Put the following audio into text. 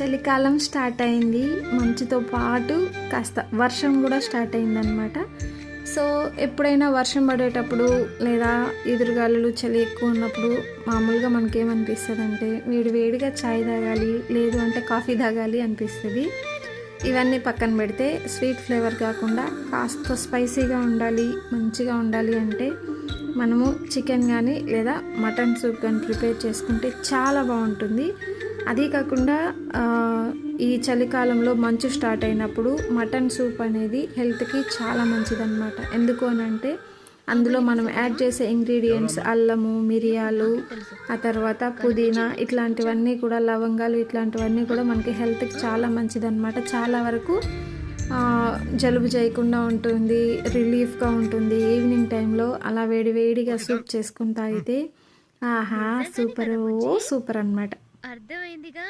చలికాలం స్టార్ట్ అయింది. మంచుతో పాటు కాస్త వర్షం కూడా స్టార్ట్ అయిందనమాట. సో ఎప్పుడైనా వర్షం పడేటప్పుడు లేదా ఎదురుగాలులు చలి ఎక్కువ ఉన్నప్పుడు మామూలుగా మనకేమనిపిస్తుంది అంటే వేడిగా చాయ్ తాగాలి, లేదు అంటే కాఫీ తాగాలి అనిపిస్తుంది. ఇవన్నీ పక్కన పెడితే స్వీట్ ఫ్లేవర్ కాకుండా కాస్త స్పైసీగా ఉండాలి, మంచిగా ఉండాలి అంటే మనము చికెన్ కానీ లేదా మటన్ సూప్ కానీ ప్రిపేర్ చేసుకుంటే చాలా బాగుంటుంది. అదే కాకుండా ఈ చలికాలంలో మంచు స్టార్ట్ అయినప్పుడు మటన్ సూప్ అనేది హెల్త్కి చాలా మంచిదన్నమాట. ఎందుకు అని అంటే అందులో మనం యాడ్ చేసే ఇంగ్రీడియంట్స్ అల్లము, మిరియాలు, ఆ తర్వాత పుదీనా, ఇట్లాంటివన్నీ కూడా లవంగాలు, ఇట్లాంటివన్నీ కూడా మనకి హెల్త్కి చాలా మంచిదన్నమాట. చాలా వరకు జలుబు చేయకుండా ఉంటుంది, రిలీఫ్గా ఉంటుంది. ఈవినింగ్ టైంలో అలా వేడిగా సూప్ చేసుకుని తాగితే ఆహా సూపర్ సూపర్ అన్నమాట. అర్థమైందిగా.